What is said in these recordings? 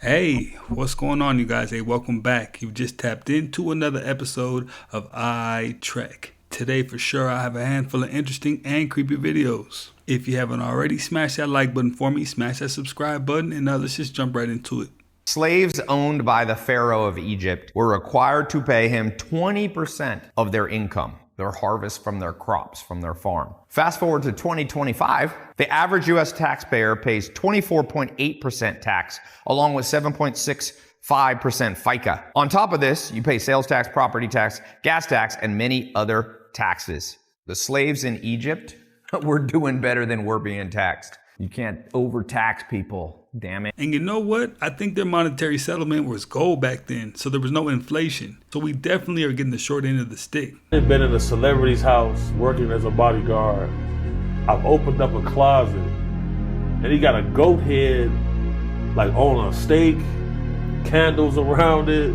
Hey, what's going on, you guys? Hey, welcome back. You've just tapped into another episode of I Trek. Today, for sure, I have a handful of interesting and creepy videos. If you haven't already, smash that like button for me, smash that subscribe button, and now let's just jump right into it. Slaves owned by the Pharaoh of Egypt were required to pay him 20% of their income, their harvest from their crops, from their farm. Fast forward to 2025, the average US taxpayer pays 24.8% tax, along with 7.65% FICA. On top of this, you pay sales tax, property tax, gas tax, and many other taxes. The slaves in Egypt were doing better than we're being taxed. You can't overtax people, damn it. And you know what? I think their monetary settlement was gold back then, so there was no inflation. So we definitely are getting the short end of the stick. I've been in a celebrity's house working as a bodyguard. I've opened up a closet and he got a goat head like on a steak, candles around it.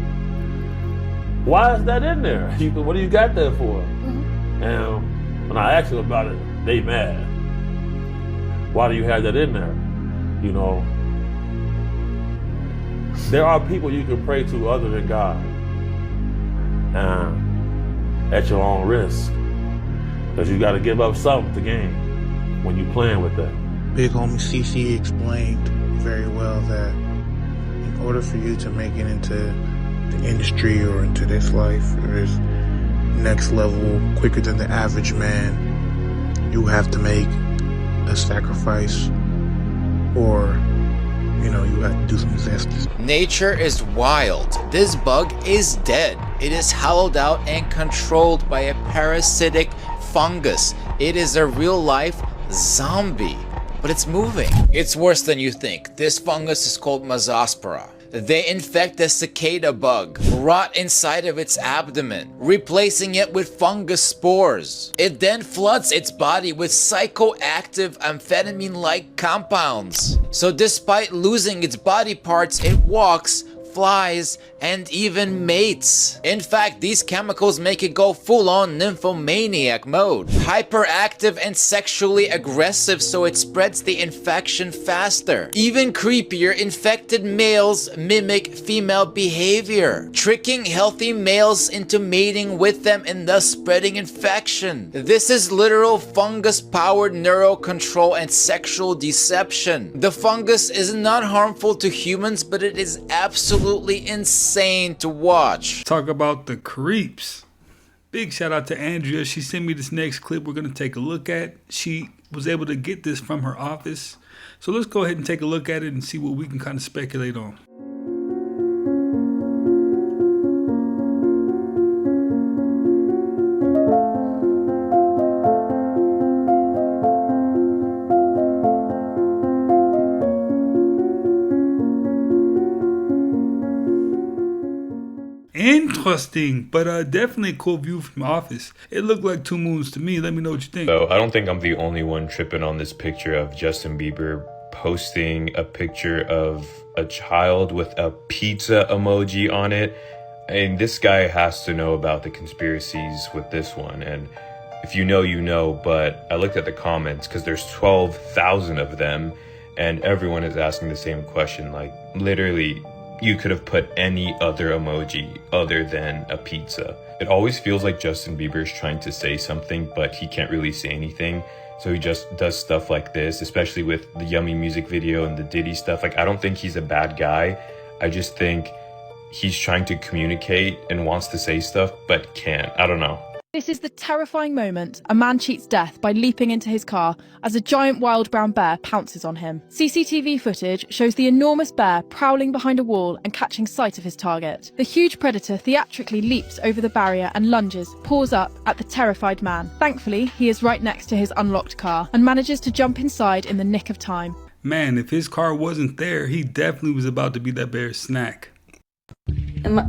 Why is that in there? What do you got that for? And when I asked them about it, they mad. Why do you have that in there? You know, there are people you can pray to other than God, at your own risk, because you got to give up something to gain when you playing with that. Big homie CC explained very well that in order for you to make it into the industry or into this life, or this next level quicker than the average man, you have to make a sacrifice, or you have to do some disasters. Nature is wild. This bug is dead. It is hollowed out and controlled by a parasitic fungus. It is a real life zombie, but it's moving. It's worse than you think. This fungus is called Mesospora. They infect the cicada bug, rot inside of its abdomen, replacing it with fungus spores. It then floods its body with psychoactive amphetamine-like compounds. So despite losing its body parts, it walks, flies, and even mates. In fact, these chemicals make it go full-on nymphomaniac mode. Hyperactive and sexually aggressive, so it spreads the infection faster. Even creepier, infected males mimic female behavior, tricking healthy males into mating with them and thus spreading infection. This is literal fungus-powered neural control and sexual deception. The fungus is not harmful to humans, but it is absolutely insane to watch. Talk about the creeps. Big shout out to Andrea. She sent me this next clip we're going to take a look at. She was able to get this from her office. So let's go ahead and take a look at it and see what we can kind of speculate on. Interesting, but definitely a cool view from the office. It looked like two moons to me. Let me know what you think. So I don't think I'm the only one tripping on this picture of Justin Bieber posting a picture of a child with a pizza emoji on it. And this guy has to know about the conspiracies with this one. And if you know, you know. But I looked at the comments because there's 12,000 of them. And everyone is asking the same question. Like, literally, you could have put any other emoji other than a pizza. It always feels like Justin Bieber's trying to say something, but he can't really say anything. So he just does stuff like this, especially with the Yummy music video and the Diddy stuff. Like, I don't think he's a bad guy. I just think he's trying to communicate and wants to say stuff, but can't. I don't know. This is the terrifying moment a man cheats death by leaping into his car as a giant wild brown bear pounces on him. CCTV footage shows the enormous bear prowling behind a wall and catching sight of his target. The huge predator theatrically leaps over the barrier and lunges, paws up, at the terrified man. Thankfully, he is right next to his unlocked car and manages to jump inside in the nick of time. Man, if his car wasn't there, he definitely was about to be that bear's snack.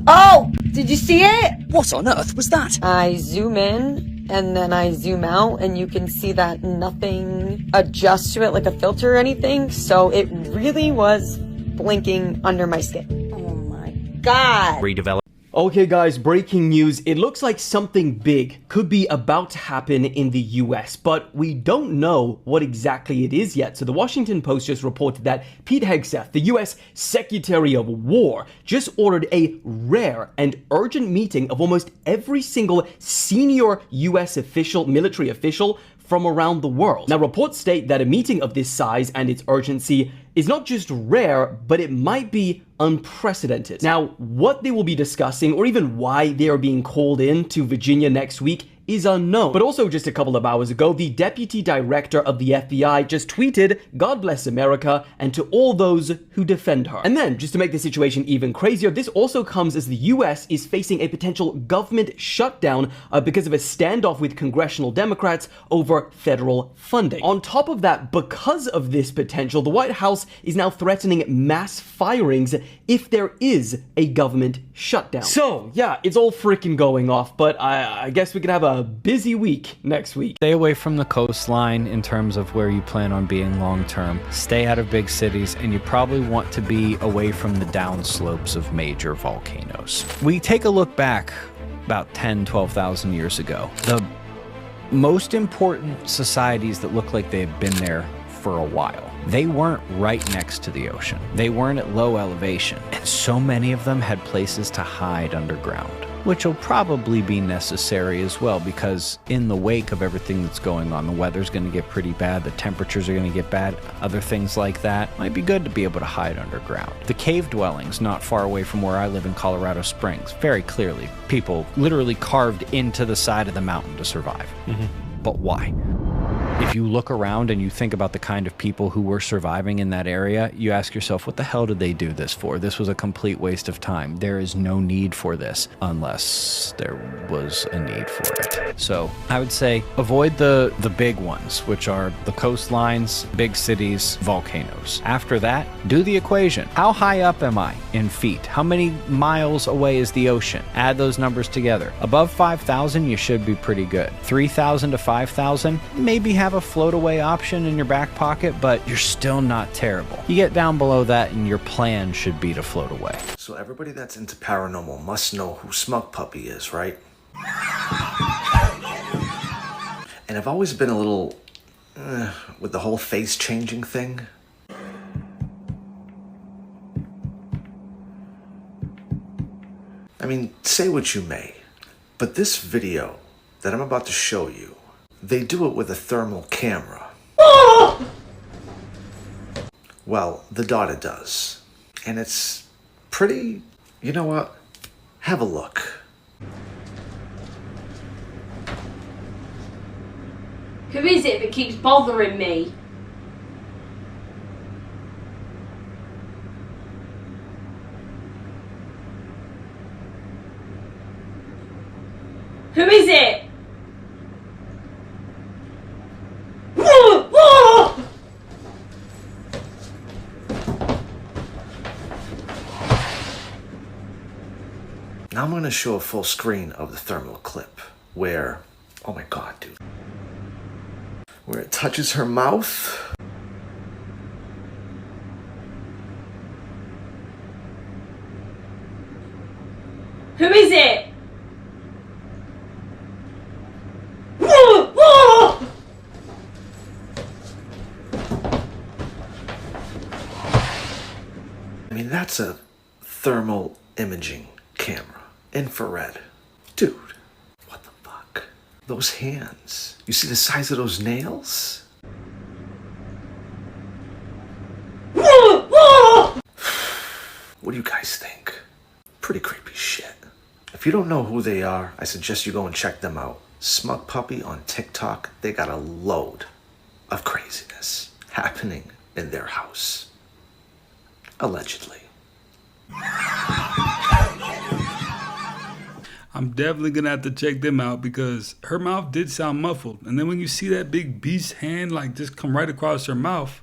Oh! Did you see it? What on earth was that? I zoom in and then I zoom out and you can see that nothing adjusts to it like a filter or anything. So it really was blinking under my skin. Oh my God. Redevelop. Okay guys, breaking news. It looks like something big could be about to happen in the US, but we don't know what exactly it is yet. So the Washington Post just reported that Pete Hegseth, the US Secretary of War, just ordered a rare and urgent meeting of almost every single senior US official, military official from around the world. Now, reports state that a meeting of this size and its urgency is not just rare, but it might be unprecedented. Now, what they will be discussing, or even why they are being called in to Virginia next week, is unknown. But also just a couple of hours ago, the deputy director of the FBI just tweeted, "God bless America," and to all those who defend her. And then, just to make the situation even crazier, this also comes as the US is facing a potential government shutdown because of a standoff with congressional Democrats over federal funding. On top of that, because of this potential, the White House is now threatening mass firings if there is a government shutdown. So, yeah, it's all freaking going off, but I guess we could have a busy week next week. Stay away from the coastline in terms of where you plan on being long term. Stay out of big cities, and you probably want to be away from the downslopes of major volcanoes. We take a look back about 10, 12,000 years ago. The most important societies that look like they've been there for a while, they weren't right next to the ocean. They weren't at low elevation, and so many of them had places to hide underground, which will probably be necessary as well, because in the wake of everything that's going on, the weather's going to get pretty bad, the temperatures are going to get bad, other things like that. Might be good to be able to hide underground. The cave dwellings not far away from where I live in Colorado Springs, very clearly, people literally carved into the side of the mountain to survive. But why? If you look around and you think about the kind of people who were surviving in that area, you ask yourself, what the hell did they do this for? This was a complete waste of time. There is no need for this unless there was a need for it. So I would say avoid the big ones, which are the coastlines, big cities, volcanoes. After that, do the equation. How high up am I in feet? How many miles away is the ocean? Add those numbers together. Above 5,000, you should be pretty good. 3,000 to 5,000, maybe have a float away option in your back pocket, but you're still not terrible. You get down below that and your plan should be to float away. So everybody that's into paranormal must know who Smug Puppy is, right? And I've always been a little with the whole face changing thing. I mean, say what you may, but this video that I'm about to show you, they do it with a thermal camera. Well, the daughter does. And it's pretty, you know what? Have a look. Who is it that keeps bothering me? Who is it? Now I'm going to show a full screen of the thermal clip where, oh my god, dude, where it touches her mouth. Who is it? I mean, that's a thermal imaging camera. Infrared. Dude, what the fuck? Those hands. You see the size of those nails? What do you guys think? Pretty creepy shit. If you don't know who they are, I suggest you go and check them out. Smug Puppy on TikTok, they got a load of craziness happening in their house. Allegedly. I'm definitely gonna have to check them out because her mouth did sound muffled. And then when you see that big beast hand like just come right across her mouth,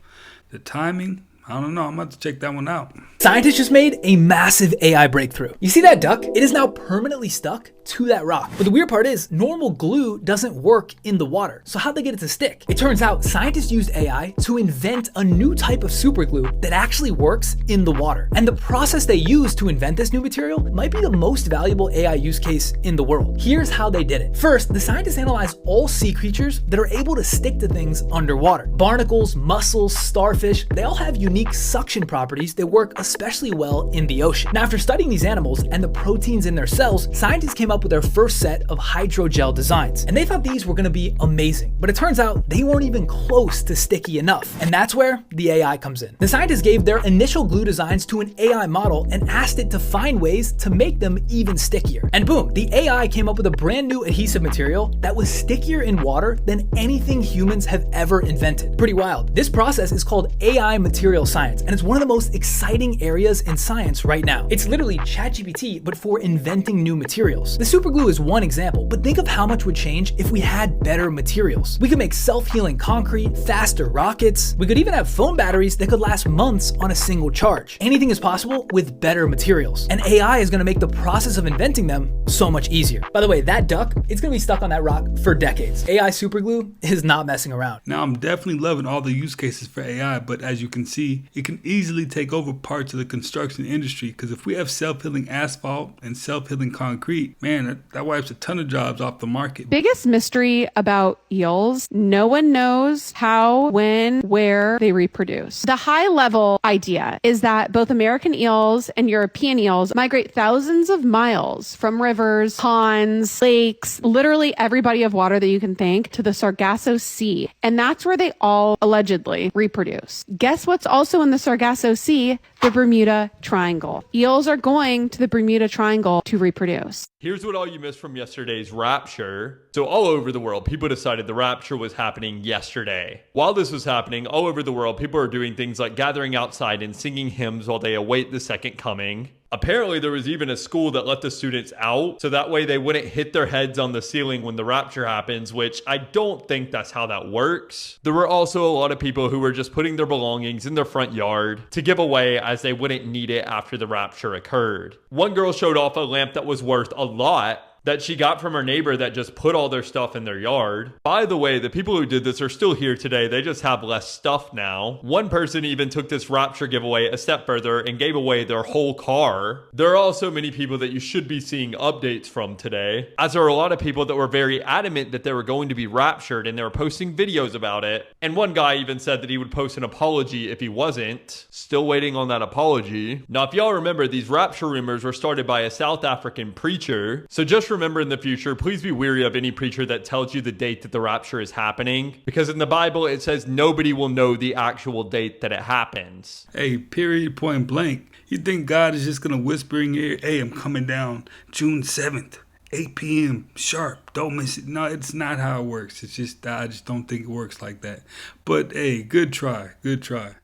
the timing, I don't know. I'm about to check that one out. Scientists just made a massive AI breakthrough. You see that duck? It is now permanently stuck to that rock. But the weird part is, normal glue doesn't work in the water. So how'd they get it to stick? It turns out scientists used AI to invent a new type of superglue that actually works in the water. And the process they used to invent this new material might be the most valuable AI use case in the world. Here's how they did it. First, the scientists analyzed all sea creatures that are able to stick to things underwater. Barnacles, mussels, starfish, they all have unique suction properties that work especially well in the ocean. Now, after studying these animals and the proteins in their cells, scientists came up with their first set of hydrogel designs. And they thought these were gonna be amazing. But it turns out they weren't even close to sticky enough. And that's where the AI comes in. The scientists gave their initial glue designs to an AI model and asked it to find ways to make them even stickier. And boom, the AI came up with a brand new adhesive material that was stickier in water than anything humans have ever invented. Pretty wild. This process is called AI material science, and it's one of the most exciting areas in science right now. It's literally ChatGPT, but for inventing new materials. The superglue is one example, but think of how much would change if we had better materials. We could make self-healing concrete, faster rockets. We could even have phone batteries that could last months on a single charge. Anything is possible with better materials. And AI is gonna make the process of inventing them so much easier. By the way, that duck, it's gonna be stuck on that rock for decades. AI superglue is not messing around. Now, I'm definitely loving all the use cases for AI, but as you can see, it can easily take over parts of the construction industry, because if we have self-healing asphalt and self-healing concrete, man, that wipes a ton of jobs off the market. Biggest mystery about eels, no one knows how, when, where they reproduce. The high level idea is that both American eels and European eels migrate thousands of miles from rivers, ponds, lakes, literally every body of water that you can think, to the Sargasso Sea. And that's where they all allegedly reproduce. Guess what's also in the Sargasso Sea? The Bermuda Triangle. Eels are going to the Bermuda Triangle to reproduce. Here's what all you missed from yesterday's rapture. So all over the world, people decided the rapture was happening yesterday. While this was happening, all over the world, people are doing things like gathering outside and singing hymns while they await the second coming. Apparently, there was even a school that let the students out, so that way they wouldn't hit their heads on the ceiling when the rapture happens, which I don't think that's how that works. There were also a lot of people who were just putting their belongings in their front yard to give away, as they wouldn't need it after the rapture occurred. One girl showed off a lamp that was worth a lot that she got from her neighbor that just put all their stuff in their yard. By the way, the people who did this are still here today. They just have less stuff now. One person even took this rapture giveaway a step further and gave away their whole car. There are also many people that you should be seeing updates from today, as there are a lot of people that were very adamant that they were going to be raptured and they were posting videos about it. And one guy even said that he would post an apology if he wasn't. Still waiting on that apology. Now, if y'all remember, these rapture rumors were started by a South African preacher. So just remember in the future, please be wary of any preacher that tells you the date that the rapture is happening, because in the Bible it says nobody will know the actual date that it happens. Hey, period, point blank. You think God is just gonna whisper in your ear, hey, I'm coming down June 7th, 8 p.m. sharp, don't miss it? No, it's not how it works. It's just, I just don't think it works like that. But hey, good try, good try.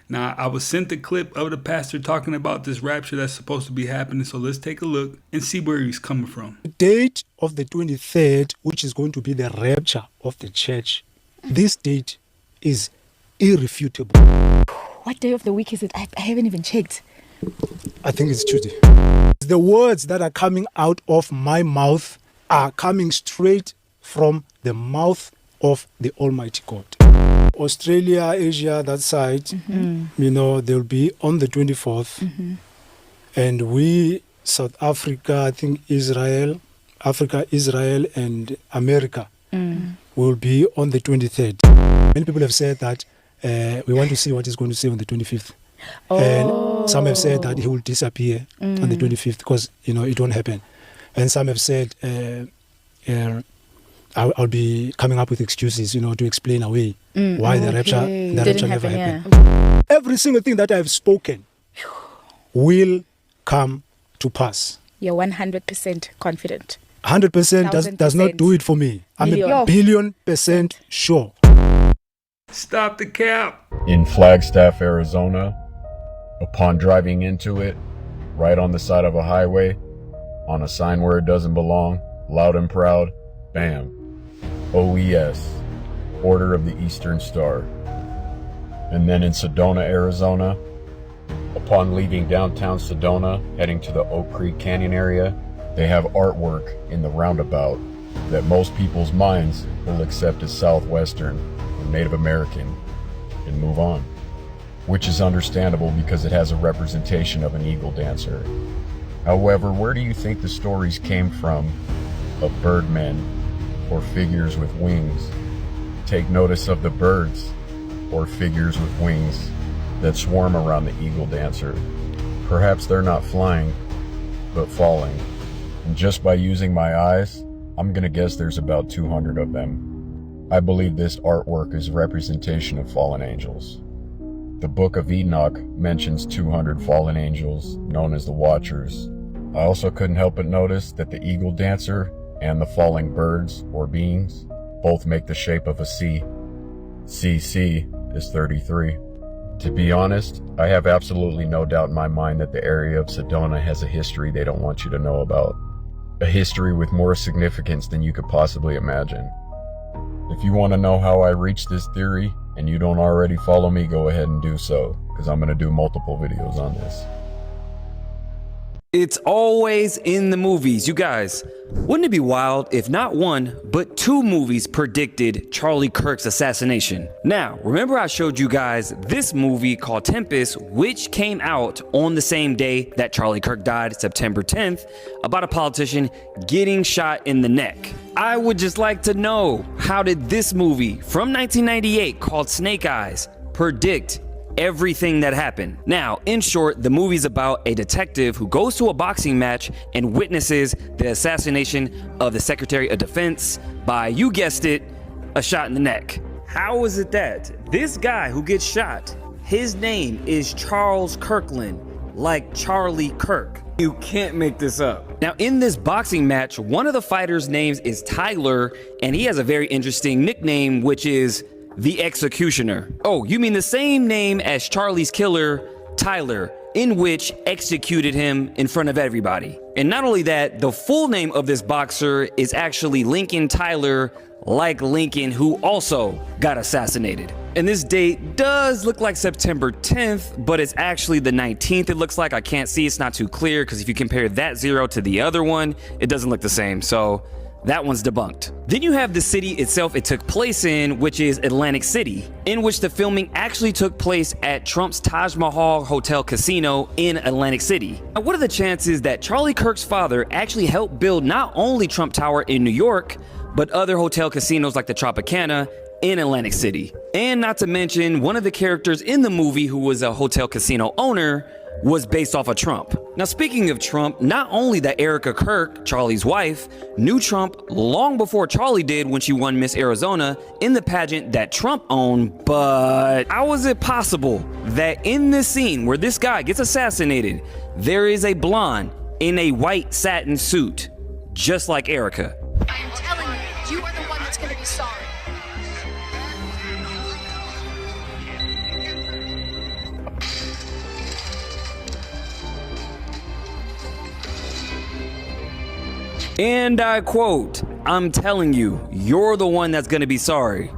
Now, I was sent a clip of the pastor talking about this rapture that's supposed to be happening, so let's take a look and see where he's coming from. The date of the 23rd, which is going to be the rapture of the church, this date is irrefutable. What day of the week is it? I haven't even checked. I think it's Tuesday. The words that are coming out of my mouth are coming straight from the mouth of the Almighty God. Australia, Asia, that side, you know, they'll be on the 24th. And we, South Africa, I think Israel, Africa, Israel, and America will be on the 23rd. Many people have said that we want to see what he's going to say on the 25th. And some have said that he will disappear on the 25th because, you know, it won't happen. And some have said I'll be coming up with excuses, you know, to explain away why the rapture never happened. Yeah. Every single thing that I've spoken will come to pass. You're 100% confident. 100% does not do it for me. I'm a billion% sure. Stop the cap. In Flagstaff, Arizona, upon driving into it, right on the side of a highway, on a sign where it doesn't belong, loud and proud, bam. OES, Order of the Eastern Star. And then in Sedona, Arizona, upon leaving downtown Sedona, heading to the Oak Creek Canyon area, they have artwork in the roundabout that most people's minds will accept as Southwestern or Native American and move on. Which is understandable because it has a representation of an eagle dancer. However, where do you think the stories came from of birdmen or figures with wings? Take notice of the birds or figures with wings that swarm around the eagle dancer. Perhaps they're not flying, but falling. And just by using my eyes, I'm gonna guess there's about 200 of them. I believe this artwork is a representation of fallen angels. The Book of Enoch mentions 200 fallen angels known as the Watchers. I also couldn't help but notice that the eagle dancer and the falling birds or beings both make the shape of a C. CC is 33. To be honest, I have absolutely no doubt in my mind that the area of Sedona has a history they don't want you to know about. A history with more significance than you could possibly imagine. If you want to know how I reached this theory and you don't already follow me, go ahead and do so, because I'm going to do multiple videos on this. It's always in the movies. You guys, wouldn't it be wild if not one, but two movies predicted Charlie Kirk's assassination? Now, remember I showed you guys this movie called Tempest, which came out on the same day that Charlie Kirk died, September 10th, about a politician getting shot in the neck. I would just like to know, how did this movie from 1998 called Snake Eyes predict everything that happened? Now, in short, the movie's about a detective who goes to a boxing match and witnesses the assassination of the Secretary of Defense by, you guessed it, a shot in the neck. How is it that this guy who gets shot, his name is Charles Kirkland, like Charlie Kirk? You can't make this up. Now, in this boxing match, one of the fighters' names is Tyler, and he has a very interesting nickname, which is the Executioner. Oh, you mean the same name as Charlie's killer, Tyler, in which executed him in front of everybody. And not only that, the full name of this boxer is actually Lincoln Tyler, like Lincoln, who also got assassinated. And this date does look like September 10th, but it's actually the 19th. It looks like, I can't see, it's not too clear, because if you compare that 0 to the other one, it doesn't look the same. So that one's debunked. Then you have the city itself it took place in, which is Atlantic City, in which the filming actually took place at Trump's Taj Mahal Hotel Casino in Atlantic City. Now, what are the chances that Charlie Kirk's father actually helped build not only Trump Tower in New York, but other hotel casinos like the Tropicana in Atlantic City? And not to mention, one of the characters in the movie who was a hotel casino owner was based off of Trump. Now, speaking of Trump, not only that Erica Kirk, Charlie's wife, knew Trump long before Charlie did when she won Miss Arizona in the pageant that Trump owned, but how is it possible that in this scene where this guy gets assassinated, there is a blonde in a white satin suit, just like Erica? I am telling you, you are the one that's going to be sorry. And I quote, "I'm telling you, you're the one that's gonna be sorry."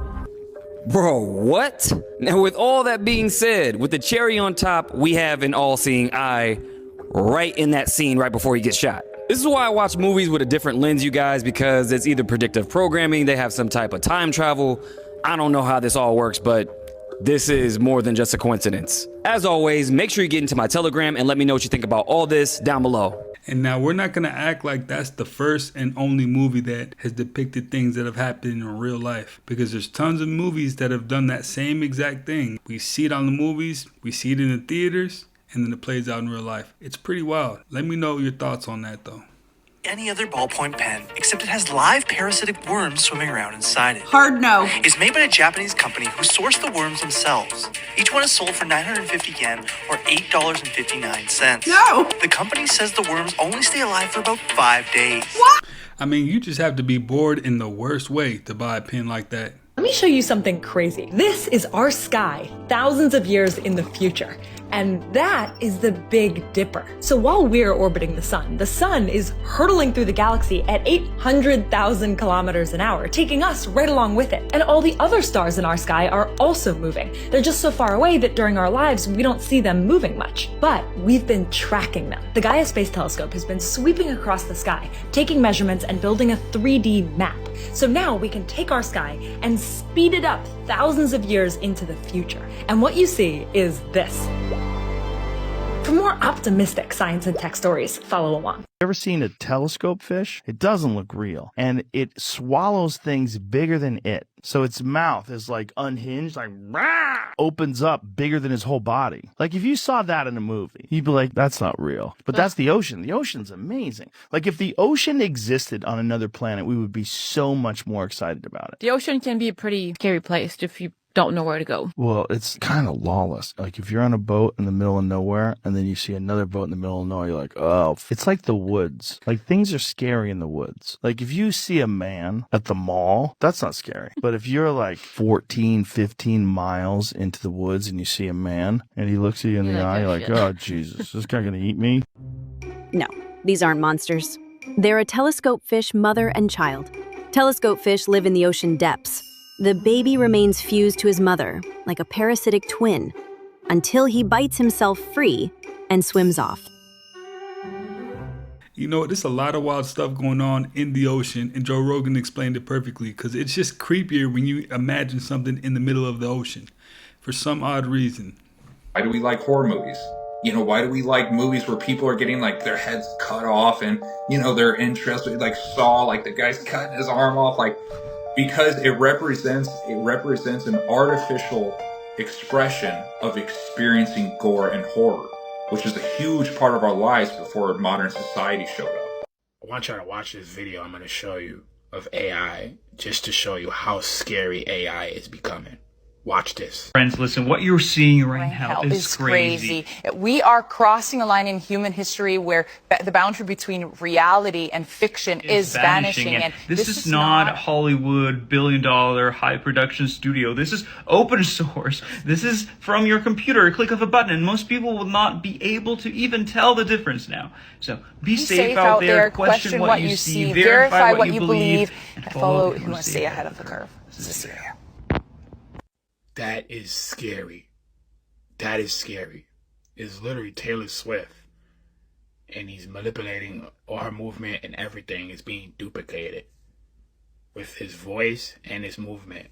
Bro, what? Now, with all that being said, with the cherry on top, we have an all-seeing eye right in that scene right before he gets shot. This is why I watch movies with a different lens, you guys, because it's either predictive programming, they have some type of time travel. I don't know how this all works, but this is more than just a coincidence. As always, make sure you get into my Telegram and let me know what you think about all this down below. And now we're not going to act like that's the first and only movie that has depicted things that have happened in real life, because there's tons of movies that have done that same exact thing. We see it on the movies, we see it in the theaters, and then it plays out in real life. It's pretty wild. Let me know your thoughts on that though. Any other ballpoint pen, except it has live parasitic worms swimming around inside it. Hard no. It's made by a Japanese company who sourced the worms themselves. Each one is sold for 950 yen, or $8.59. No! The company says the worms only stay alive for about 5 days. What? I mean, you just have to be bored in the worst way to buy a pen like that. Let me show you something crazy. This is our sky, thousands of years in the future. And that is the Big Dipper. So while we're orbiting the sun is hurtling through the galaxy at 800,000 kilometers an hour, taking us right along with it. And all the other stars in our sky are also moving. They're just so far away that during our lives, we don't see them moving much. But we've been tracking them. The Gaia Space Telescope has been sweeping across the sky, taking measurements and building a 3D map. So now we can take our sky and speed it up thousands of years into the future. And what you see is this. For more optimistic science and tech stories, follow along. Ever seen a telescope fish? It doesn't look real. And it swallows things bigger than it. So its mouth is like unhinged, like rah, opens up bigger than his whole body. Like if you saw that in a movie, you'd be like, that's not real. But that's the ocean. The ocean's amazing. Like if the ocean existed on another planet, we would be so much more excited about it. The ocean can be a pretty scary place if you don't know where to go. Well, it's kind of lawless. Like if you're on a boat in the middle of nowhere and then you see another boat in the middle of nowhere, you're like, oh, it's like the woods. Like things are scary in the woods. Like if you see a man at the mall, that's not scary. But if you're like 14, 15 miles into the woods and you see a man and he looks at you in the eye, you're like, oh, Jesus, is this guy going to eat me? No, these aren't monsters. They're a telescope fish mother and child. Telescope fish live in the ocean depths. The baby remains fused to his mother, like a parasitic twin, until he bites himself free and swims off. You know, there's a lot of wild stuff going on in the ocean, and Joe Rogan explained it perfectly, because it's just creepier when you imagine something in the middle of the ocean, for some odd reason. Why do we like horror movies? You know, why do we like movies where people are getting like their heads cut off and, you know, they're interested, like Saw, like the guy's cutting his arm off, like, because it represents an artificial expression of experiencing gore and horror, which is a huge part of our lives before modern society showed up. I want y'all to watch this video I'm going to show you of AI, just to show you how scary AI is becoming. Watch this. Friends, listen, what you're seeing right now is crazy. We are crossing a line in human history where the boundary between reality and fiction is vanishing. And this is not a Hollywood billion-dollar high-production studio. This is open source. This is from your computer, a click of a button. And most people will not be able to even tell the difference now. So be safe out there. Question what you see. Verify what you believe. And follow who must stay ahead of the curve. This is serious. That is scary. That is scary. It's literally Taylor Swift. And he's manipulating all her movement, and everything is being duplicated with his voice and his movement.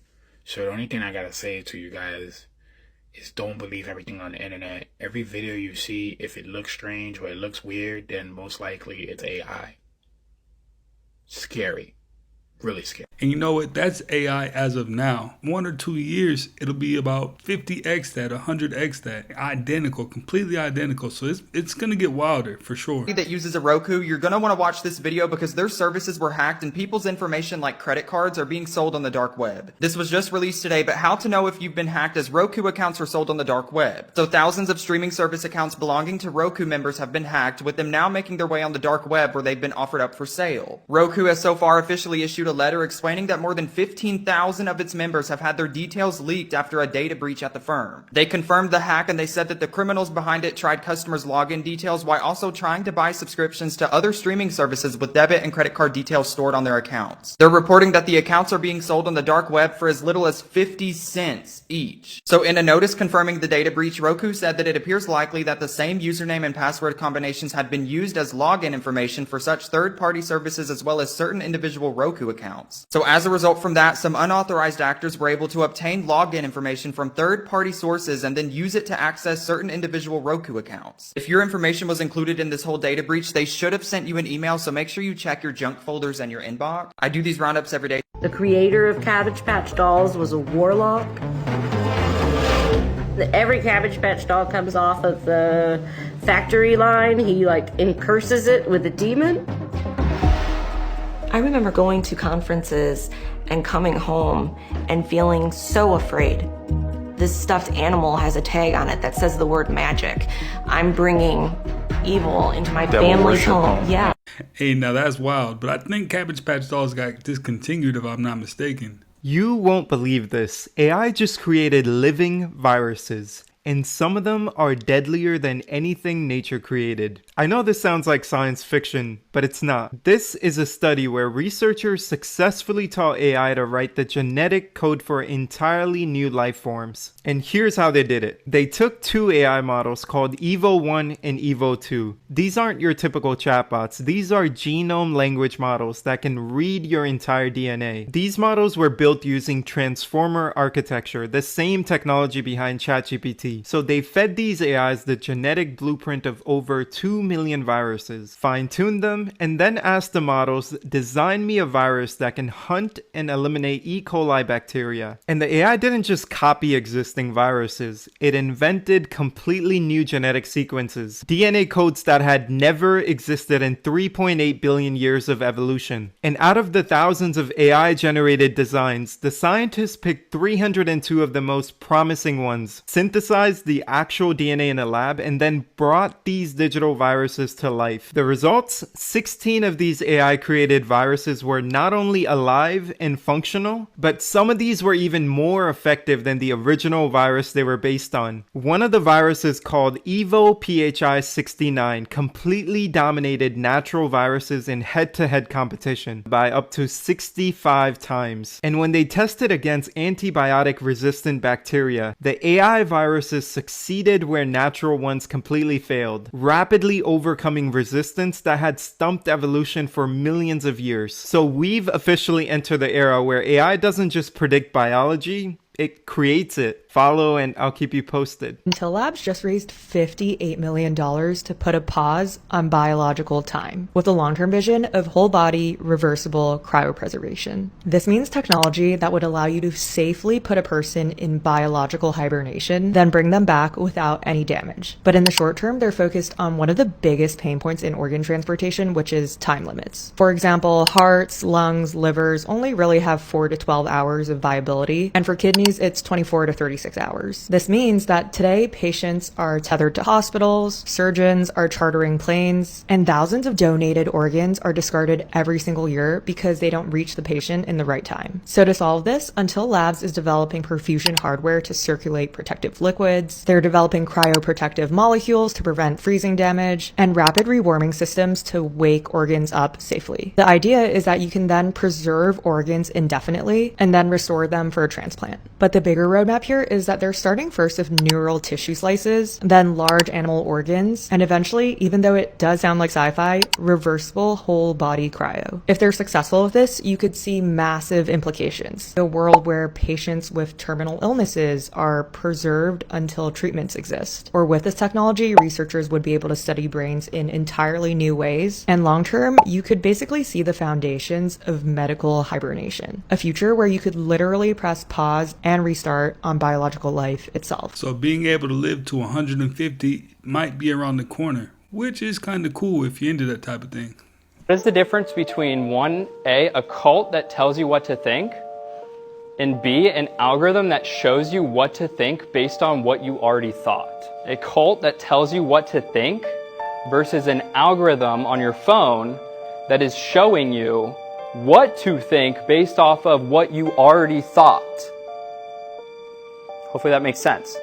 So the only thing I gotta say to you guys is don't believe everything on the internet. Every video you see, if it looks strange or it looks weird, then most likely it's AI. Scary. Really scary. And you know what? That's AI as of now. 1 or 2 years, it'll be about 50x that, 100x that. Identical, completely identical. So it's going to get wilder for sure. That uses a Roku, you're going to want to watch this video because their services were hacked and people's information like credit cards are being sold on the dark web. This was just released today, but how to know if you've been hacked, as Roku accounts are sold on the dark web. So thousands of streaming service accounts belonging to Roku members have been hacked, with them now making their way on the dark web where they've been offered up for sale. Roku has so far officially issued a letter explaining that more than 15,000 of its members have had their details leaked after a data breach at the firm. They confirmed the hack, and they said that the criminals behind it tried customers' login details while also trying to buy subscriptions to other streaming services with debit and credit card details stored on their accounts. They're reporting that the accounts are being sold on the dark web for as little as 50 cents each. So in a notice confirming the data breach, Roku said that it appears likely that the same username and password combinations had been used as login information for such third-party services as well as certain individual Roku accounts. So as a result from that, some unauthorized actors were able to obtain login information from third-party sources and then use it to access certain individual Roku accounts. If your information was included in this whole data breach, they should have sent you an email, so make sure you check your junk folders and your inbox. I do these roundups every day. The creator of Cabbage Patch Dolls was a warlock. Every Cabbage Patch doll comes off of the factory line. He curses it with a demon. I remember going to conferences and coming home and feeling so afraid. This stuffed animal has a tag on it that says the word magic. I'm bringing evil into my family's home. Yeah. Hey, now that's wild, but I think Cabbage Patch Dolls got discontinued if I'm not mistaken. You won't believe this. AI just created living viruses and some of them are deadlier than anything nature created. I know this sounds like science fiction, but it's not. This is a study where researchers successfully taught AI to write the genetic code for entirely new life forms. And here's how they did it. They took two AI models called Evo 1 and Evo 2. These aren't your typical chatbots. These are genome language models that can read your entire DNA. These models were built using transformer architecture, the same technology behind ChatGPT. So they fed these AIs the genetic blueprint of over 2 million viruses, fine-tuned them, and then asked the models, design me a virus that can hunt and eliminate E. coli bacteria. And the AI didn't just copy existing viruses, it invented completely new genetic sequences, DNA codes that had never existed in 3.8 billion years of evolution. And out of the thousands of AI-generated designs, the scientists picked 302 of the most promising ones, synthesized the actual DNA in a lab, and then brought these digital viruses to life. The results? 16 of these AI-created viruses were not only alive and functional, but some of these were even more effective than the original virus they were based on. One of the viruses, called Evo PHI-69, completely dominated natural viruses in head-to-head competition by up to 65 times. And when they tested against antibiotic-resistant bacteria, the AI viruses succeeded where natural ones completely failed, rapidly overcoming resistance that had stumped evolution for millions of years. So we've officially entered the era where AI doesn't just predict biology, it creates it. Follow and I'll keep you posted. Intel Labs just raised $58 million to put a pause on biological time with a long-term vision of whole body reversible cryopreservation. This means technology that would allow you to safely put a person in biological hibernation, then bring them back without any damage. But in the short term, they're focused on one of the biggest pain points in organ transportation, which is time limits. For example, hearts, lungs, livers only really have 4 to 12 hours of viability, and for kidneys, it's 24 to 36 hours. This means that today patients are tethered to hospitals, surgeons are chartering planes, and thousands of donated organs are discarded every single year because they don't reach the patient in the right time. So to solve this, Until Labs is developing perfusion hardware to circulate protective liquids. They're developing cryoprotective molecules to prevent freezing damage, and rapid rewarming systems to wake organs up safely. The idea is that you can then preserve organs indefinitely and then restore them for a transplant. But the bigger roadmap here is that they're starting first with neural tissue slices, then large animal organs, and eventually, even though it does sound like sci-fi, reversible whole body cryo. If they're successful with this, you could see massive implications. A world where patients with terminal illnesses are preserved until treatments exist. Or with this technology, researchers would be able to study brains in entirely new ways. And long term, you could basically see the foundations of medical hibernation. A future where you could literally press pause and restart on biological life itself. So being able to live to 150 might be around the corner, which is kind of cool if you're into that type of thing. What is the difference between a cult that tells you what to think, and B, an algorithm that shows you what to think based on what you already thought? A cult that tells you what to think versus an algorithm on your phone that is showing you what to think based off of what you already thought. Hopefully that makes sense.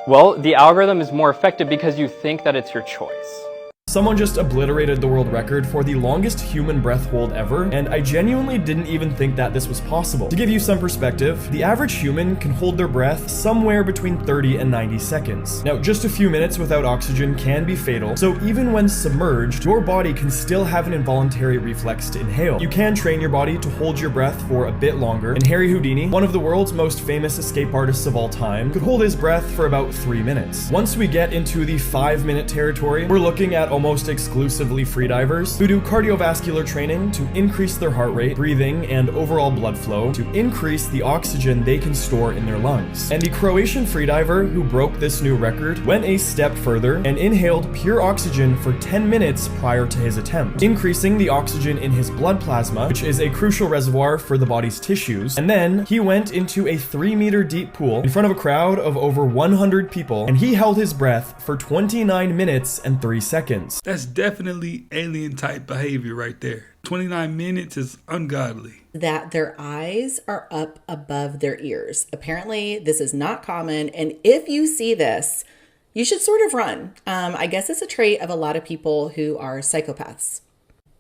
Well, the algorithm is more effective because you think that it's your choice. Someone just obliterated the world record for the longest human breath hold ever, and I genuinely didn't even think that this was possible. To give you some perspective, the average human can hold their breath somewhere between 30 and 90 seconds. Now, just a few minutes without oxygen can be fatal, so even when submerged, your body can still have an involuntary reflex to inhale. You can train your body to hold your breath for a bit longer, and Harry Houdini, one of the world's most famous escape artists of all time, could hold his breath for about 3 minutes. Once we get into the 5-minute territory, we're looking at almost exclusively freedivers who do cardiovascular training to increase their heart rate, breathing, and overall blood flow to increase the oxygen they can store in their lungs. And the Croatian freediver who broke this new record went a step further and inhaled pure oxygen for 10 minutes prior to his attempt, increasing the oxygen in his blood plasma, which is a crucial reservoir for the body's tissues. And then he went into a 3-meter deep pool in front of a crowd of over 100 people, and he held his breath for 29 minutes and 3 seconds. minutes. That's definitely alien type behavior right there. 29 minutes is ungodly. That their eyes are up above their ears. Apparently, this is not common. And if you see this, you should sort of run. I guess it's a trait of a lot of people who are psychopaths.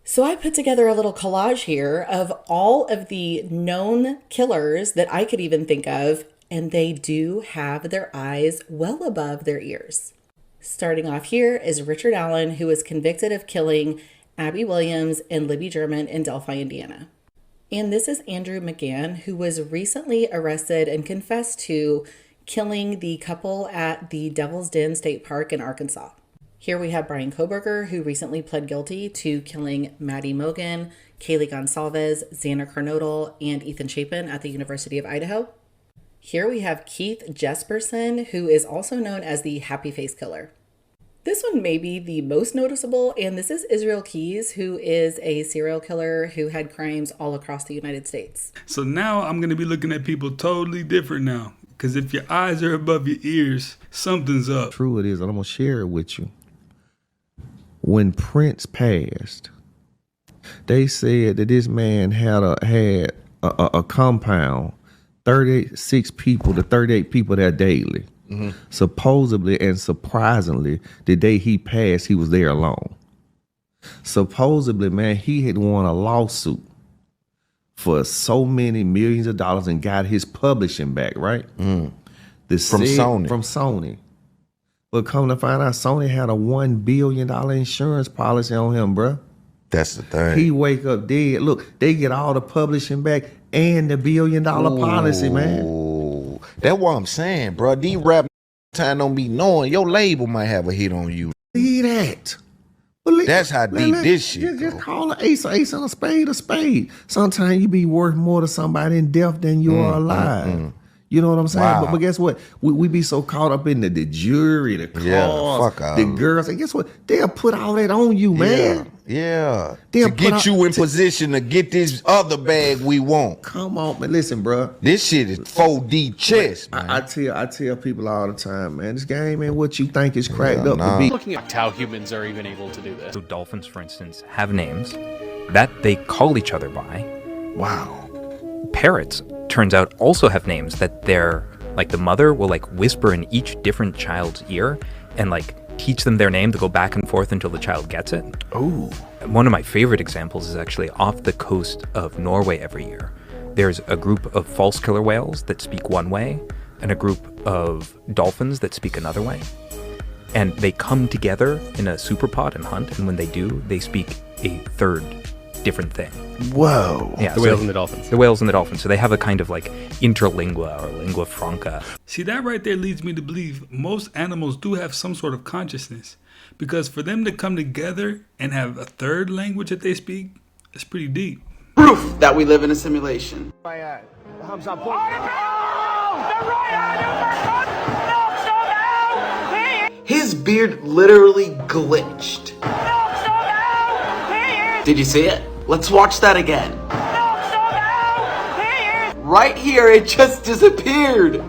So I put together a little collage here of all of the known killers that I could even think of, and they do have their eyes well above their ears. Starting off here is Richard Allen, who was convicted of killing Abby Williams and Libby German in Delphi, Indiana. And this is Andrew McGann, who was recently arrested and confessed to killing the couple at the Devil's Den State Park in Arkansas. Here we have Brian Koberger, who recently pled guilty to killing Maddie Mogan, Kaylee Gonsalves, Xander Carnodal, and Ethan Chapin at the University of Idaho. Here we have Keith Jesperson, who is also known as the Happy Face Killer. This one may be the most noticeable, and this is Israel Keys, who is a serial killer who had crimes all across the United States. So now I'm going to be looking at people totally different now, because if your eyes are above your ears, something's up. True it is, and I'm going to share it with you. When Prince passed, they said that this man had a compound, 36 people to 38 people there daily. Mm-hmm. Supposedly and surprisingly, the day he passed, he was there alone. Supposedly, man, he had won a lawsuit for so many millions of dollars and got his publishing back, right? From Sony. From Sony. But come to find out, Sony had a $1 billion insurance policy on him, bruh. That's the thing. He wake up dead. Look, they get all the publishing back and the $1 billion policy, man. That's what I'm saying, bro. These rap time don't be knowing your label might have a hit on you. See that? That's how deep this shit. Just call an ace and a spade. Sometimes you be worth more to somebody in death than you are alive. You know what I'm saying? Wow. But guess what? We be so caught up in the jury, the cause, the girls. And guess what? They'll put all that on you, man. Yeah. To get you in position to get this other bag we want. Come on, man. Listen, bro. This shit is 4D chess, man. I tell people all the time, man, this game ain't what you think it's cracked up to be. Looking at how humans are even able to do this. So dolphins, for instance, have names that they call each other by. Wow. Parrots, turns out, also have names that they're, like, the mother will, like, whisper in each different child's ear and, like, teach them their name to go back and forth until the child gets it. Ooh. One of my favorite examples is actually off the coast of Norway every year. There's a group of false killer whales that speak one way and a group of dolphins that speak another way. And they come together in a superpod and hunt, and when they do, they speak a third different thing. Whoa. Yeah, the whales and the dolphins. The whales and the dolphins. So they have a kind of like interlingua or lingua franca. See, that right there leads me to believe most animals do have some sort of consciousness, because for them to come together and have a third language that they speak, it's pretty deep. Proof that we live in a simulation. His beard literally glitched. Did you see it? Let's watch that again. Right here, it just disappeared.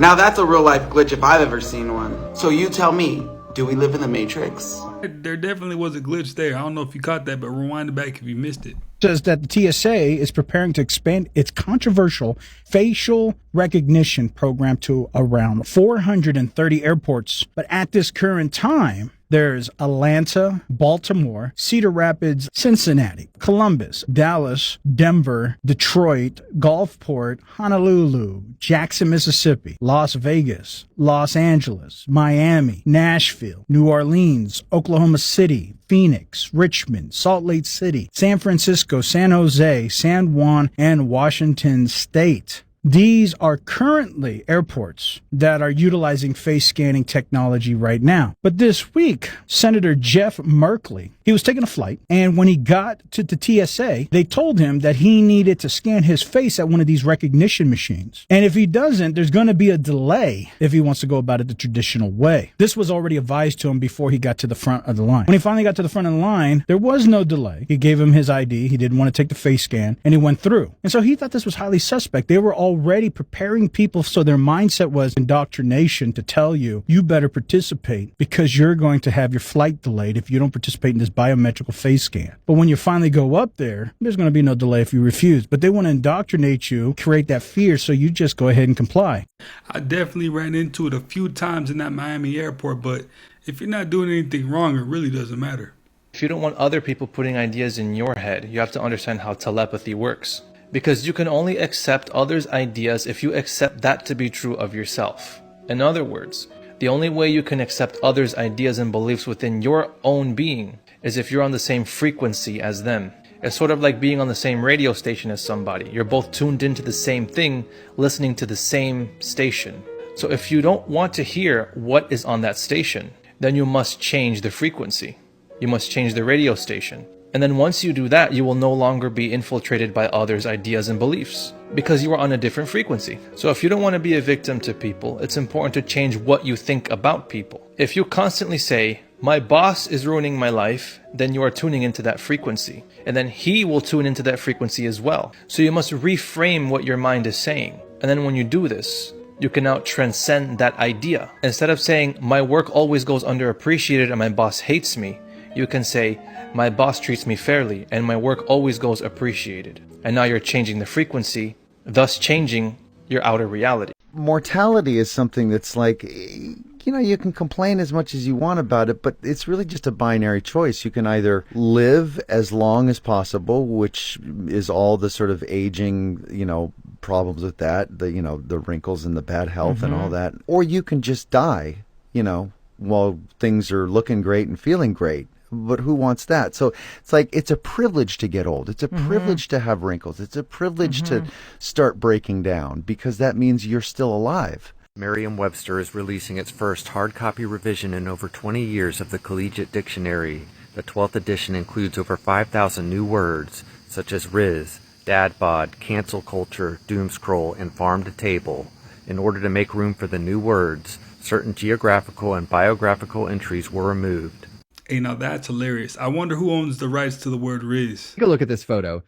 Now that's a real life glitch if I've ever seen one. So you tell me, do we live in the Matrix? There definitely was a glitch there. I don't know if you caught that, but rewind it back if you missed it. Says that the TSA is preparing to expand its controversial facial recognition program to around 430 airports. But at this current time, there's Atlanta, Baltimore, Cedar Rapids, Cincinnati, Columbus, Dallas, Denver, Detroit, Gulfport, Honolulu, Jackson, Mississippi, Las Vegas, Los Angeles, Miami, Nashville, New Orleans, Oklahoma City, Phoenix, Richmond, Salt Lake City, San Francisco, San Jose, San Juan, and Washington State. These are currently airports that are utilizing face scanning technology right now. But this week, Senator Jeff Merkley, he was taking a flight, and when he got to the TSA, they told him that he needed to scan his face at one of these recognition machines. And if he doesn't, there's going to be a delay if he wants to go about it the traditional way. This was already advised to him before he got to the front of the line. When he finally got to the front of the line, there was no delay. He gave him his ID. He didn't want to take the face scan, and he went through. And so he thought this was highly suspect. They were all already preparing people, so their mindset was indoctrination to tell you, you better participate because you're going to have your flight delayed if you don't participate in this biometrical face scan. But when you finally go up there, there's going to be no delay if you refuse. But they want to indoctrinate you, create that fear, so you just go ahead and comply. I definitely ran into it a few times in that Miami airport, but if you're not doing anything wrong, it really doesn't matter. If you don't want other people putting ideas in your head, you have to understand how telepathy works. Because you can only accept others' ideas if you accept that to be true of yourself. In other words, the only way you can accept others' ideas and beliefs within your own being is if you're on the same frequency as them. It's sort of like being on the same radio station as somebody. You're both tuned into the same thing, listening to the same station. So if you don't want to hear what is on that station, then you must change the frequency. You must change the radio station. And then once you do that, you will no longer be infiltrated by others' ideas and beliefs because you are on a different frequency. So if you don't want to be a victim to people, it's important to change what you think about people. If you constantly say, my boss is ruining my life, then you are tuning into that frequency. And then he will tune into that frequency as well. So you must reframe what your mind is saying. And then when you do this, you can now transcend that idea. Instead of saying, my work always goes underappreciated and my boss hates me, you can say, my boss treats me fairly and my work always goes appreciated. And now you're changing the frequency, thus changing your outer reality. Mortality is something that's like, you know, you can complain as much as you want about it, but it's really just a binary choice. You can either live as long as possible, which is all the sort of aging, you know, problems with that, the, you know, the wrinkles and the bad health and all that, or you can just die, you know, while things are looking great and feeling great. But who wants that? So it's like, it's a privilege to get old. It's a privilege to have wrinkles. It's a privilege to start breaking down because that means you're still alive. Merriam-Webster is releasing its first hard copy revision in over 20 years of the Collegiate Dictionary. The 12th edition includes over 5,000 new words, such as riz, dad bod, cancel culture, doom scroll, and farm to table. In order to make room for the new words, certain geographical and biographical entries were removed. Hey, now that's hilarious. I wonder who owns the rights to the word Riz. Take a look at this photo.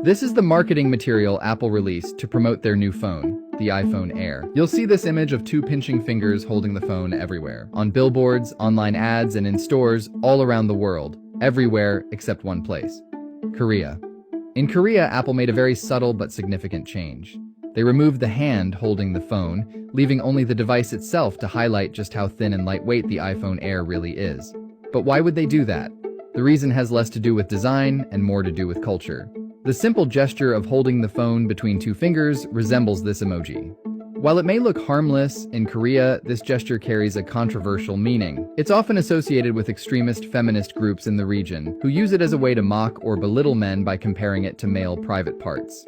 This is the marketing material Apple released to promote their new phone, the iPhone Air. You'll see this image of two pinching fingers holding the phone everywhere. On billboards, online ads, and in stores all around the world. Everywhere except one place. Korea. In Korea, Apple made a very subtle but significant change. They removed the hand holding the phone, leaving only the device itself to highlight just how thin and lightweight the iPhone Air really is. But why would they do that? The reason has less to do with design and more to do with culture. The simple gesture of holding the phone between two fingers resembles this emoji. While it may look harmless, in Korea, this gesture carries a controversial meaning. It's often associated with extremist feminist groups in the region, who use it as a way to mock or belittle men by comparing it to male private parts.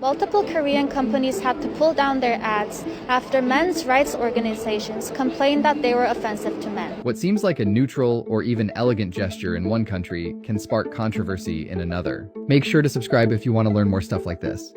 Multiple Korean companies had to pull down their ads after men's rights organizations complained that they were offensive to men. What seems like a neutral or even elegant gesture in one country can spark controversy in another. Make sure to subscribe if you want to learn more stuff like this.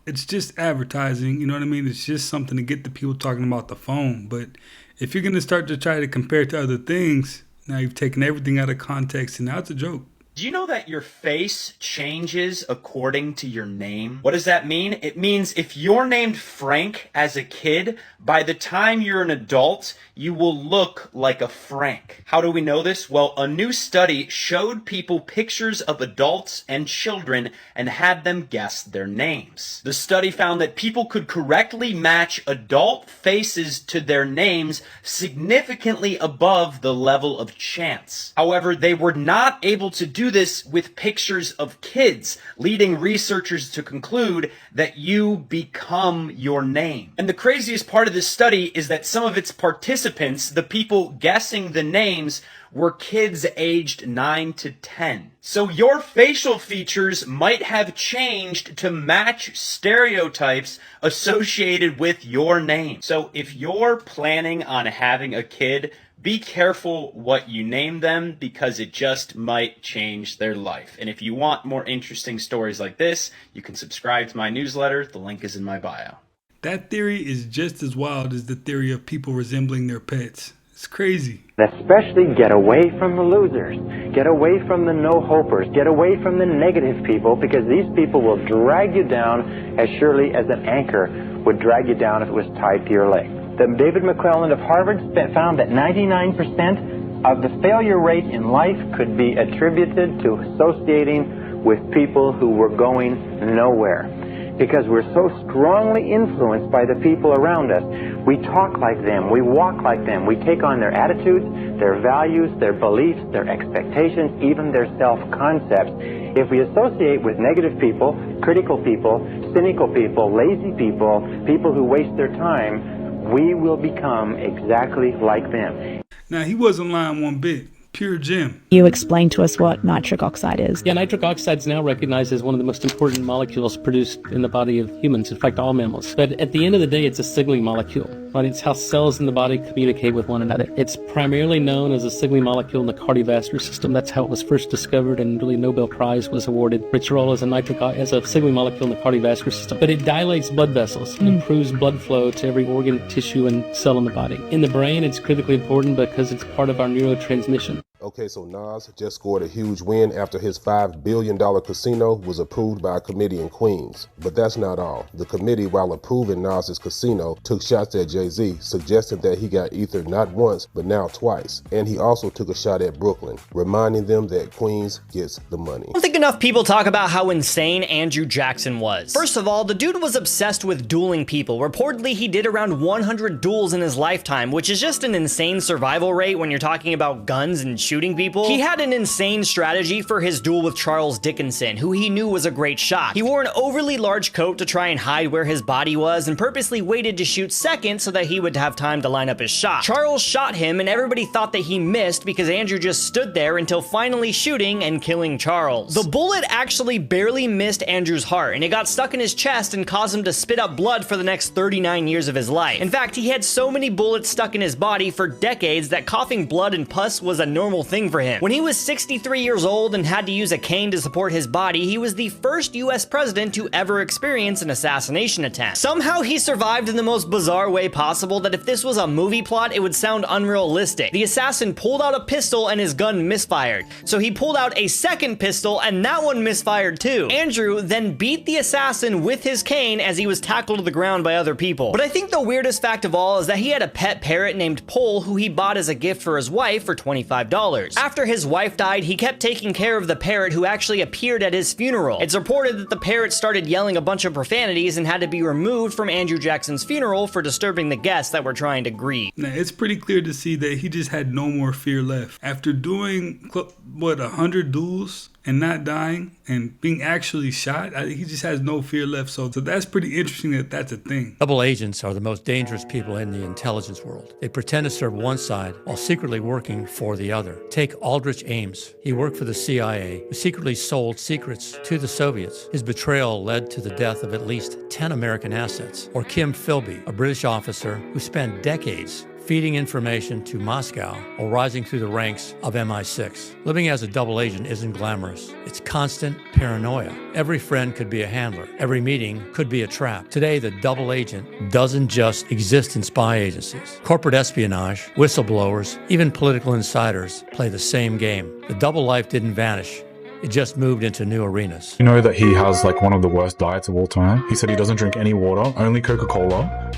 It's just advertising, you know what I mean? It's just something to get the people talking about the phone. But if you're going to start to try to compare it to other things, now you've taken everything out of context and now it's a joke. Do you know that your face changes according to your name? What does that mean? It means if you're named Frank as a kid, by the time you're an adult, you will look like a Frank. How do we know this? Well, a new study showed people pictures of adults and children and had them guess their names. The study found that people could correctly match adult faces to their names significantly above the level of chance. However, they were not able to do this with pictures of kids, leading researchers to conclude that you become your name. And the craziest part of this study is that some of its participants, the people guessing the names, were kids aged 9 to 10. So your facial features might have changed to match stereotypes associated with your name. So if you're planning on having a kid, be careful what you name them because it just might change their life. And if you want more interesting stories like this, you can subscribe to my newsletter. The link is in my bio. That theory is just as wild as the theory of people resembling their pets. It's crazy. Especially get away from the losers. Get away from the no-hopers. Get away from the negative people, because these people will drag you down as surely as an anchor would drag you down if it was tied to your leg. David McClelland of Harvard found that 99% of the failure rate in life could be attributed to associating with people who were going nowhere. Because we're so strongly influenced by the people around us. We talk like them, we walk like them, we take on their attitudes, their values, their beliefs, their expectations, even their self-concepts. If we associate with negative people, critical people, cynical people, lazy people, people who waste their time, we will become exactly like them. Now, he wasn't lying one bit. Pure gem. You explain to us what nitric oxide is. Yeah, nitric oxide is now recognized as one of the most important molecules produced in the body of humans, in fact all mammals. But at the end of the day, it's a signaling molecule, right? It's how cells in the body communicate with one another. It's primarily known as a signaling molecule in the cardiovascular system. That's how it was first discovered, and really Nobel Prize was awarded for its role as a signaling molecule in the cardiovascular system. But it dilates blood vessels and improves blood flow to every organ, tissue, and cell in the body. In the brain, it's critically important because it's part of our neurotransmission. Okay, so Nas just scored a huge win after his $5 billion casino was approved by a committee in Queens. But that's not all. The committee, while approving Nas's casino, took shots at Jay-Z, suggesting that he got ether not once, but now twice. And he also took a shot at Brooklyn, reminding them that Queens gets the money. I don't think enough people talk about how insane Andrew Jackson was. First of all, the dude was obsessed with dueling people. Reportedly, he did around 100 duels in his lifetime, which is just an insane survival rate when you're talking about guns and shooting people. He had an insane strategy for his duel with Charles Dickinson, who he knew was a great shot. He wore an overly large coat to try and hide where his body was, and purposely waited to shoot second so that he would have time to line up his shot. Charles shot him, and everybody thought that he missed because Andrew just stood there until finally shooting and killing Charles. The bullet actually barely missed Andrew's heart, and it got stuck in his chest and caused him to spit up blood for the next 39 years of his life. In fact, he had so many bullets stuck in his body for decades that coughing blood and pus was a normal thing for him. When he was 63 years old and had to use a cane to support his body, he was the first US president to ever experience an assassination attempt. Somehow he survived in the most bizarre way possible that if this was a movie plot, it would sound unrealistic. The assassin pulled out a pistol and his gun misfired. So he pulled out a second pistol and that one misfired too. Andrew then beat the assassin with his cane as he was tackled to the ground by other people. But I think the weirdest fact of all is that he had a pet parrot named Pole who he bought as a gift for his wife for $25. After his wife died, he kept taking care of the parrot who actually appeared at his funeral. It's reported that the parrot started yelling a bunch of profanities and had to be removed from Andrew Jackson's funeral for disturbing the guests that were trying to grieve. Now, it's pretty clear to see that he just had no more fear left. After doing, 100 duels and not dying and being actually shot, he just has no fear left. So that's pretty interesting that that's a thing. Double agents are the most dangerous people in the intelligence world. They pretend to serve one side while secretly working for the other. Take Aldrich Ames. He worked for the CIA, who secretly sold secrets to the Soviets. His betrayal led to the death of at least 10 American assets. Or Kim Philby, a British officer who spent decades feeding information to Moscow while rising through the ranks of MI6. Living as a double agent isn't glamorous. It's constant paranoia. Every friend could be a handler. Every meeting could be a trap. Today, the double agent doesn't just exist in spy agencies. Corporate espionage, whistleblowers, even political insiders play the same game. The double life didn't vanish. It just moved into new arenas. You know that he has one of the worst diets of all time? He said he doesn't drink any water, only Coca-Cola.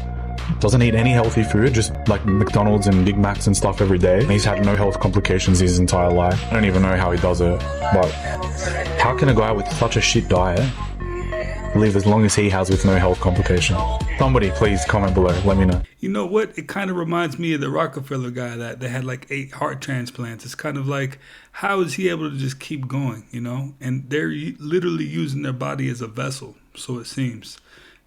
Doesn't eat any healthy food, just McDonald's and Big Macs and stuff every day. And he's had no health complications his entire life. I don't even know how he does it. But how can a guy with such a shit diet live as long as he has with no health complications? Somebody please comment below, let me know. You know what? It kind of reminds me of the Rockefeller guy that they had 8 heart transplants. It's kind of like, how is he able to just keep going, And they're literally using their body as a vessel, so it seems.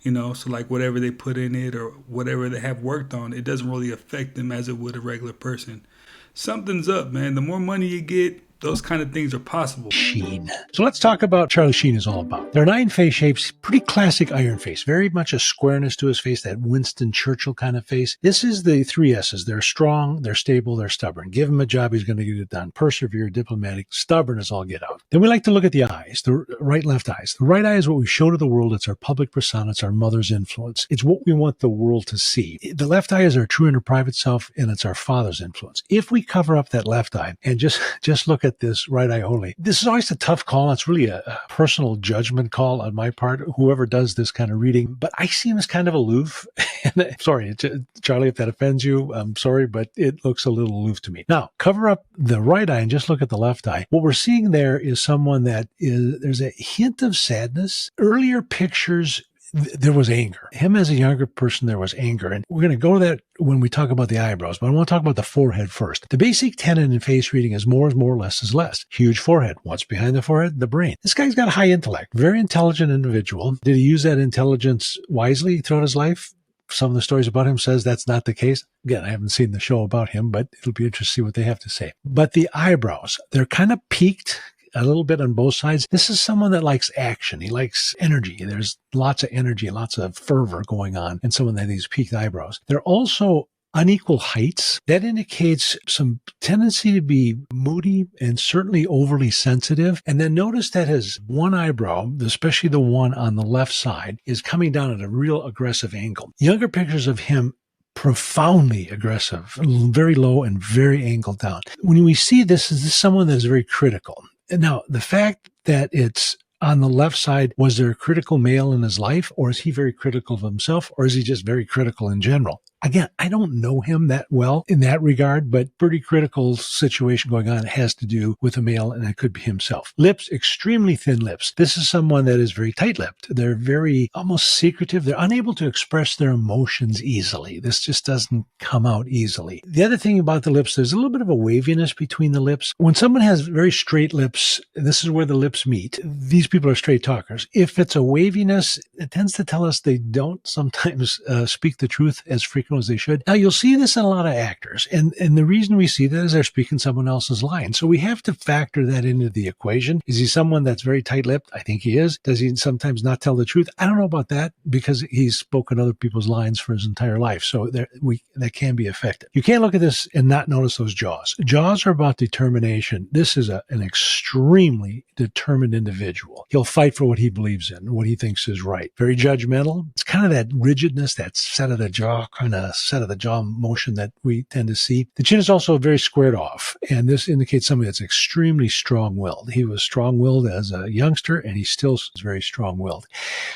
So whatever they put in it or whatever they have worked on, it doesn't really affect them as it would a regular person. Something's up, man. The more money you get, those kind of things are possible. Sheen. So let's talk about Charlie Sheen is all about. There are 9 face shapes, pretty classic Iron Face, very much a squareness to his face, that Winston Churchill kind of face. This is the 3 S's. They're strong, they're stable, they're stubborn. Give him a job, he's going to get it done. Persevere, diplomatic, stubborn as all get out. Then we like to look at the eyes, the right, left eyes. The right eye is what we show to the world. It's our public persona. It's our mother's influence. It's what we want the world to see. The left eye is our true inner private self, and it's our father's influence. If we cover up that left eye and just look look at this right eye only. This is always a tough call. It's really a personal judgment call on my part, whoever does this kind of reading. But I see him as kind of aloof. And sorry, Charlie, if that offends you, I'm sorry, but it looks a little aloof to me. Now, cover up the right eye and just look at the left eye. What we're seeing there is someone that there's a hint of sadness. Earlier pictures, there was anger. Him as a younger person, there was anger. And we're going to go to that when we talk about the eyebrows, but I want to talk about the forehead first. The basic tenet in face reading is more, less is less. Huge forehead. What's behind the forehead? The brain. This guy's got a high intellect, very intelligent individual. Did he use that intelligence wisely throughout his life? Some of the stories about him says that's not the case. Again, I haven't seen the show about him, but it'll be interesting to see what they have to say. But the eyebrows, they're kind of peaked a little bit on both sides. This is someone that likes action. He likes energy. There's lots of energy, lots of fervor going on in someone that has these peaked eyebrows. They're also unequal heights. That indicates some tendency to be moody and certainly overly sensitive. And then notice that his one eyebrow, especially the one on the left side, is coming down at a real aggressive angle. Younger pictures of him profoundly aggressive, very low and very angled down. When we see this, is this someone that is very critical? Now, the fact that it's on the left side, was there a critical male in his life, or is he very critical of himself, or is he just very critical in general? Again, I don't know him that well in that regard, but pretty critical situation going on has to do with a male, and it could be himself. Lips, extremely thin lips. This is someone that is very tight-lipped. They're very almost secretive. They're unable to express their emotions easily. This just doesn't come out easily. The other thing about the lips, there's a little bit of a waviness between the lips. When someone has very straight lips, this is where the lips meet. These people are straight talkers. If it's a waviness, it tends to tell us they don't sometimes speak the truth as frequently as they should. Now, you'll see this in a lot of actors, and the reason we see that is they're speaking someone else's line. So we have to factor that into the equation. Is he someone that's very tight-lipped? I think he is. Does he sometimes not tell the truth? I don't know about that, because he's spoken other people's lines for his entire life. So that can be affected. You can't look at this and not notice those jaws. Jaws are about determination. This is an extremely determined individual. He'll fight for what he believes in, what he thinks is right. Very judgmental. It's kind of that rigidness, that set of the jaw motion that we tend to see. The chin is also very squared off, and this indicates somebody that's extremely strong-willed. He was strong-willed as a youngster, and he still is very strong-willed.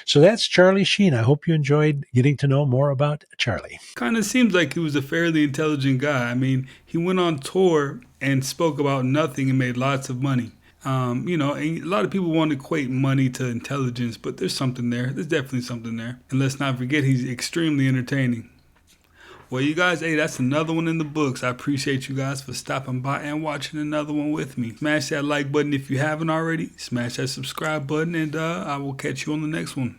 So that's Charlie Sheen. I hope you enjoyed getting to know more about Charlie. Kind of seems like he was a fairly intelligent guy. I mean, he went on tour and spoke about nothing and made lots of money. And a lot of people want to equate money to intelligence, but there's something there. There's definitely something there. And let's not forget, he's extremely entertaining. Well, you guys, hey, that's another one in the books. I appreciate you guys for stopping by and watching another one with me. Smash that like button if you haven't already. Smash that subscribe button, and I will catch you on the next one.